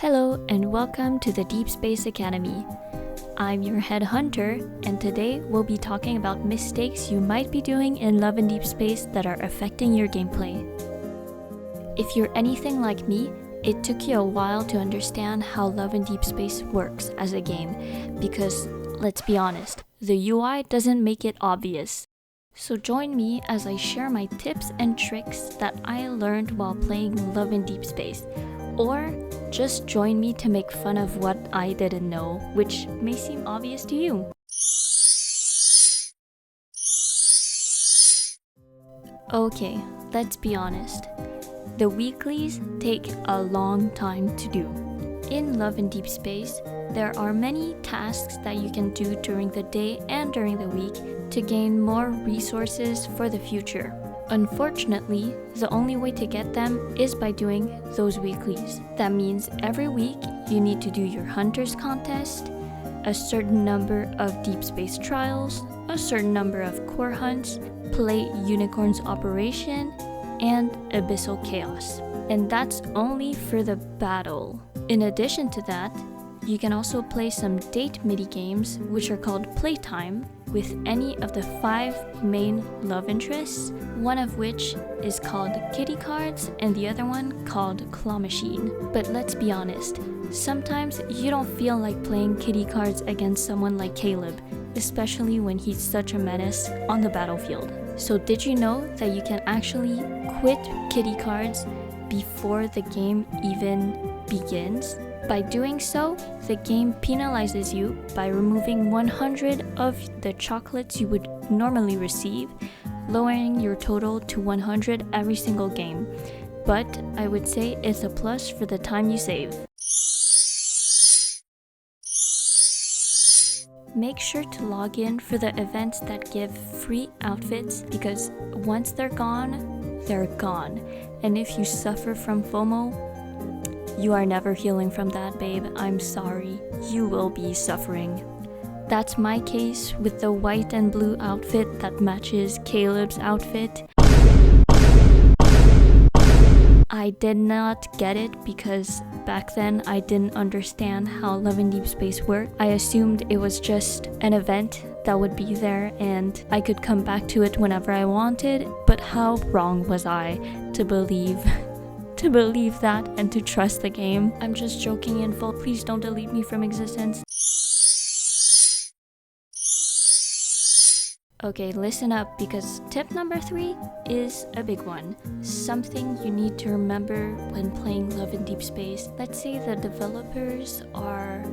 Hello and welcome to the Deepspace Academy. I'm your head hunter, and today we'll be talking about mistakes you might be doing in Love and Deepspace that are affecting your gameplay. If you're anything like me, it took you a while to understand how Love and Deepspace works as a game, because let's be honest, the UI doesn't make it obvious. So join me as I share my tips and tricks that I learned while playing Love and Deepspace, or just join me to make fun of what I didn't know, which may seem obvious to you. Okay, let's be honest. The weeklies take a long time to do. In Love and Deepspace, there are many tasks that you can do during the day and during the week to gain more resources for the future. Unfortunately, the only way to get them is by doing those weeklies. That means every week you need to do your Hunters contest, a certain number of Deepspace trials, a certain number of core hunts, play Unicorn's Operation, and Abyssal Chaos. And that's only for the battle. In addition to that, you can also play some date mini-games, which are called Playtime, with any of the 5 main love interests, one of which is called Kitty Cards and the other one called Claw Machine. But let's be honest, sometimes you don't feel like playing Kitty Cards against someone like Caleb, especially when he's such a menace on the battlefield. So did you know that you can actually quit Kitty Cards before the game even begins? By doing so, the game penalizes you by removing 100 of the chocolates you would normally receive, lowering your total to 100 every single game. But I would say it's a plus for the time you save. Make sure to log in for the events that give free outfits, because once they're gone, they're gone. And if you suffer from FOMO, you are never healing from that, babe. I'm sorry. You will be suffering. That's my case with the white and blue outfit that matches Caleb's outfit. I did not get it because back then I didn't understand how Love and Deepspace worked. I assumed it was just an event that would be there and I could come back to it whenever I wanted. But how wrong was I to believe that and to trust the game? I'm just joking in full. Please don't delete me from existence. Okay, listen up, because tip number 3 is a big one. Something you need to remember when playing Love and Deepspace. Let's say the developers are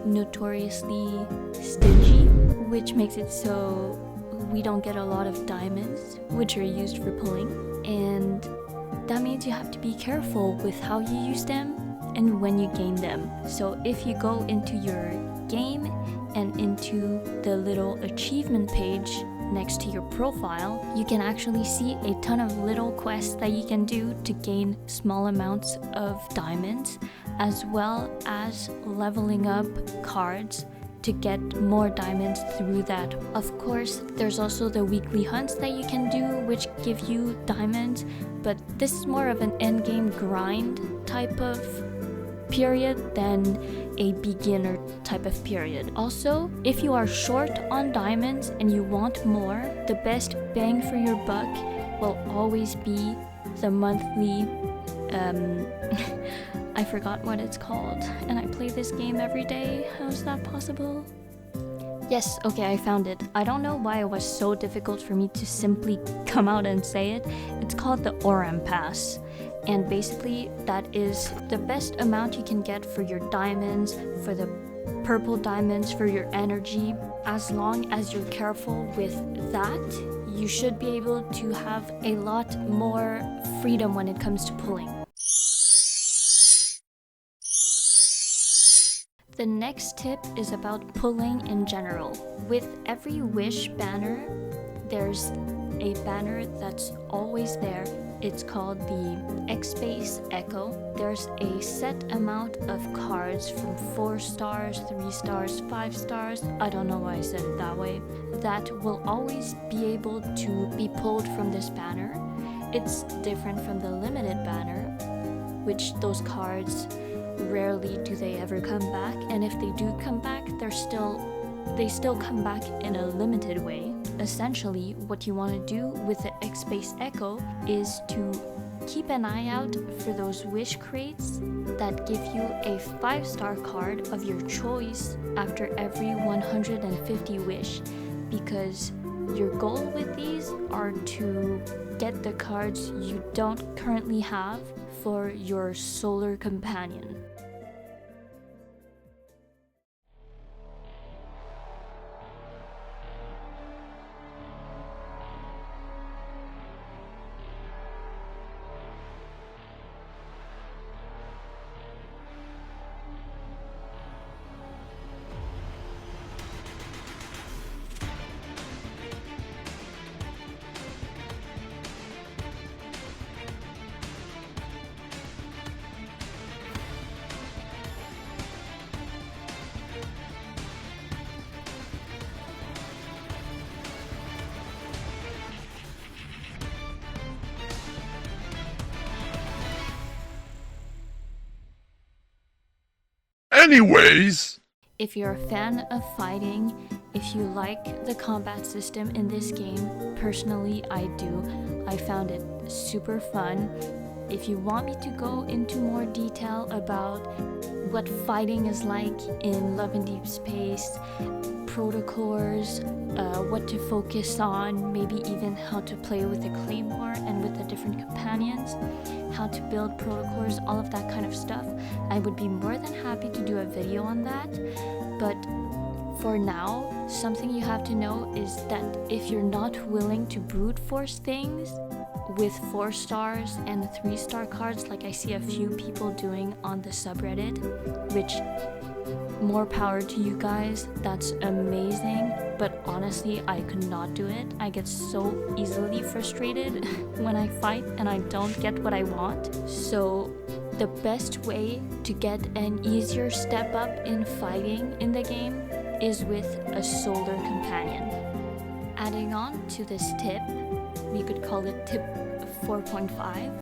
notoriously stingy, which makes it so we don't get a lot of diamonds, which are used for pulling, and that means you have to be careful with how you use them and when you gain them. So if you go into your game and into the little achievement page next to your profile, you can actually see a ton of little quests that you can do to gain small amounts of diamonds, as well as leveling up cards to get more diamonds through that. Of course, there's also the weekly hunts that you can do, which give you diamonds, but this is more of an endgame grind type of period than a beginner type of period. Also, if you are short on diamonds and you want more, the best bang for your buck will always be the monthly I forgot what it's called, and I play this game every day. How is that possible? Yes, okay, I found it. I don't know why it was so difficult for me to simply come out and say it. It's called the Oram Pass. And basically, that is the best amount you can get for your diamonds, for the purple diamonds, for your energy. As long as you're careful with that, you should be able to have a lot more freedom when it comes to pulling. The next tip is about pulling in general. With every wish banner, there's a banner that's always there. It's called the X-Space Echo. There's a set amount of cards from 4 stars, 3 stars, 5 stars, I don't know why I said it that way, that will always be able to be pulled from this banner. It's different from the limited banner, which those cards rarely do they ever come back, and if they do come back, they still come back in a limited way. Essentially, what you want to do with the X-Space Echo is to keep an eye out for those wish crates that give you a 5-star card of your choice after every 150 wish, because your goal with these are to get the cards you don't currently have for your solar companion. Anyways, if you're a fan of fighting, if you like the combat system in this game, personally I do. I found it super fun. If you want me to go into more detail about what fighting is like in Love and Deepspace, protocols, what to focus on, maybe even how to play with the claymore and with the different companions, how to build protocols, all of that kind of stuff, I would be more than happy to do a video on that. But for now, something you have to know is that if you're not willing to brute force things with 4 stars and 3-star cards like I see a few people doing on the subreddit, which more power to you guys, that's amazing, but honestly I could not do it. I get so easily frustrated when I fight and I don't get what I want. So the best way to get an easier step up in fighting in the game is with a solar companion. Adding on to this tip, we could call it tip 4.5.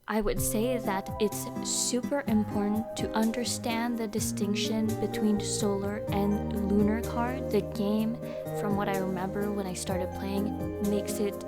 I would say that it's super important to understand the distinction between solar and lunar card. The game, from what I remember when I started playing, makes it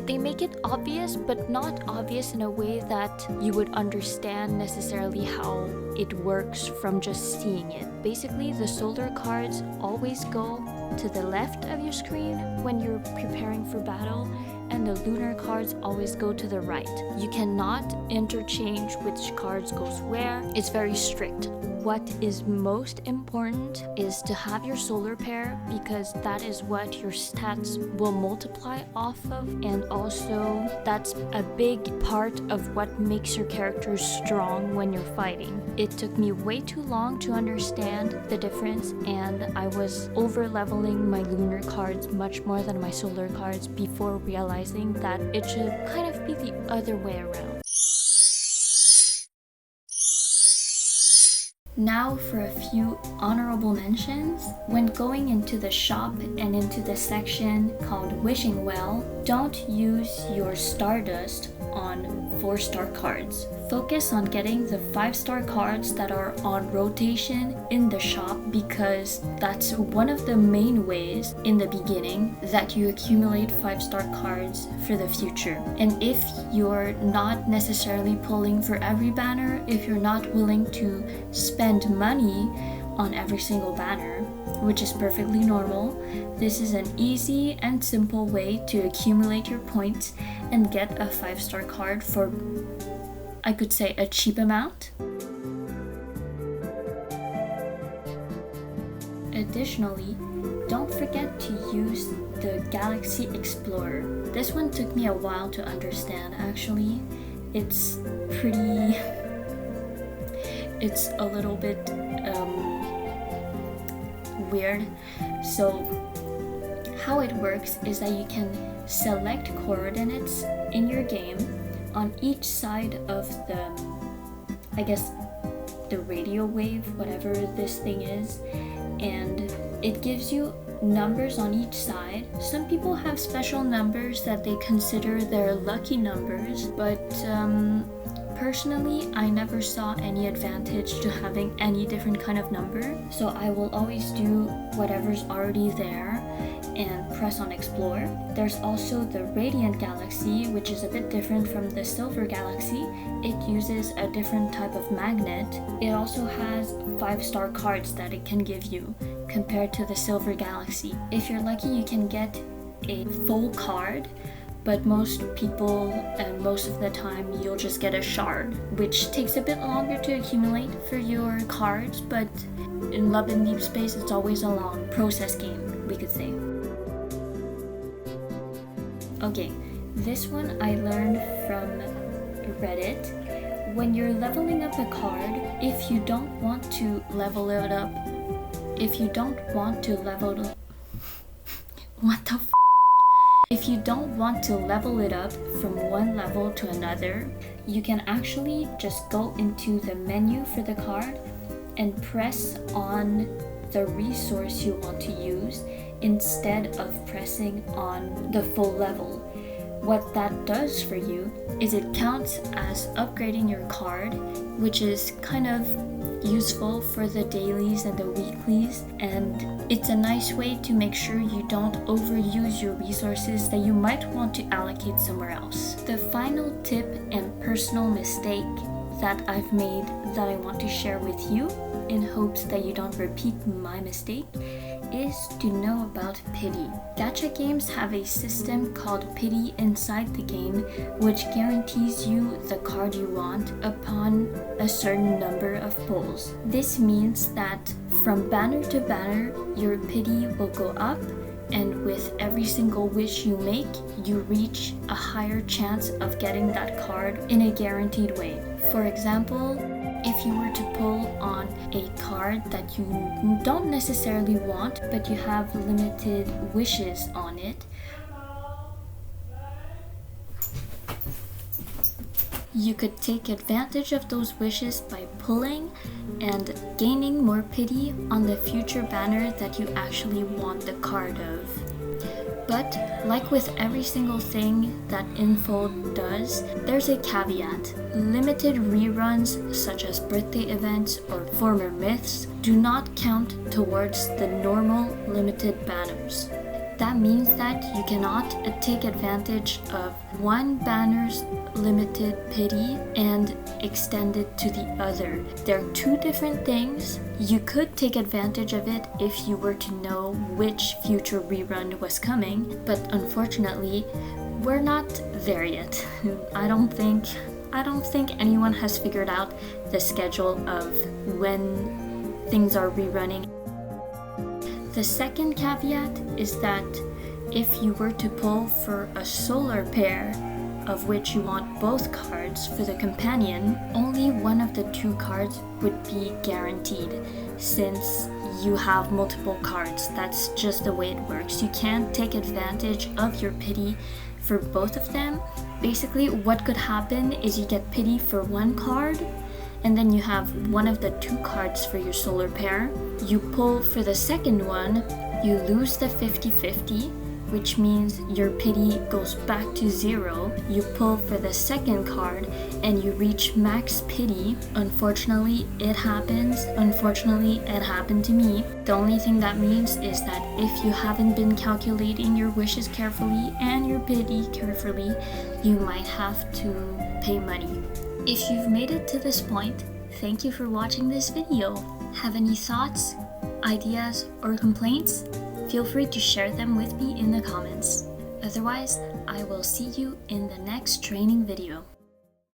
they make it obvious, but not obvious in a way that you would understand necessarily how it works from just seeing it. Basically, the solar cards always go to the left of your screen when you're preparing for battle, and the lunar cards always go to the right. You cannot interchange which cards goes where. It's very strict. What is most important is to have your solar pair, because that is what your stats will multiply off of, and also that's a big part of what makes your character strong when you're fighting. It took me way too long to understand the difference, and I was over leveling my lunar cards much more than my solar cards before realizing that it should kind of be the other way around. Now for a few honorable mentions. When going into the shop and into the section called Wishing Well, don't use your Stardust on 4-star cards. Focus on getting the 5-star cards that are on rotation in the shop, because that's one of the main ways in the beginning that you accumulate 5-star cards for the future. And if you're not necessarily pulling for every banner, if you're not willing to spend money on every single banner, which is perfectly normal, this is an easy and simple way to accumulate your points and get a 5-star card for, I could say, a cheap amount. Additionally, don't forget to use the Galaxy Explorer. This one took me a while to understand actually. It's a little bit weird. So how it works is that you can select coordinates in your game on each side of the, I guess, the radio wave, whatever this thing is, and it gives you numbers on each side. Some people have special numbers that they consider their lucky numbers, but personally, I never saw any advantage to having any different kind of number, so I will always do whatever's already there and press on explore. There's also the radiant galaxy, which is a bit different from the silver galaxy. It uses a different type of magnet. It also has 5-star cards that it can give you compared to the silver galaxy. If you're lucky, you can get a full card, but most people and most of the time you'll just get a shard, which takes a bit longer to accumulate for your cards, but in Love and Deepspace it's always a long process game, we could say. Okay, this one I learned from Reddit. When you're leveling up a card, if you don't want to level it up, if you don't want to level it up from one level to another, you can actually just go into the menu for the card and press on the resource you want to use instead of pressing on the full level. What that does for you is it counts as upgrading your card, which is kind of useful for the dailies and the weeklies, and it's a nice way to make sure you don't overuse your resources that you might want to allocate somewhere else. The final tip and personal mistake that I've made that I want to share with you in hopes that you don't repeat my mistake is to know about pity. Gacha games have a system called pity inside the game, which guarantees you the card you want upon a certain number of pulls. This means that from banner to banner, your pity will go up, and with every single wish you make, you reach a higher chance of getting that card in a guaranteed way. For example, if you were to pull on a card that you don't necessarily want, but you have limited wishes on it, you could take advantage of those wishes by pulling and gaining more pity on the future banner that you actually want the card of. But like with every single thing that Infold does, there's a caveat. Limited reruns such as birthday events or former myths do not count towards the normal limited banners. That means that you cannot take advantage of one banner's limited pity and extend it to the other. They're two different things. You could take advantage of it if you were to know which future rerun was coming, but unfortunately, we're not there yet. I don't think anyone has figured out the schedule of when things are rerunning. The second caveat is that if you were to pull for a solar pair, of which you want both cards for the companion, only one of the two cards would be guaranteed, since you have multiple cards. That's just the way it works. You can't take advantage of your pity for both of them. Basically, what could happen is you get pity for one card, and then you have one of the two cards for your solar pair. You pull for the second one, you lose the 50-50, which means your pity goes back to 0. You pull for the second card and you reach max pity. Unfortunately, it happens. Unfortunately, it happened to me. The only thing that means is that if you haven't been calculating your wishes carefully and your pity carefully, you might have to pay money. If you've made it to this point, thank you for watching this video. Have any thoughts, ideas, or complaints? Feel free to share them with me in the comments. Otherwise, I will see you in the next training video.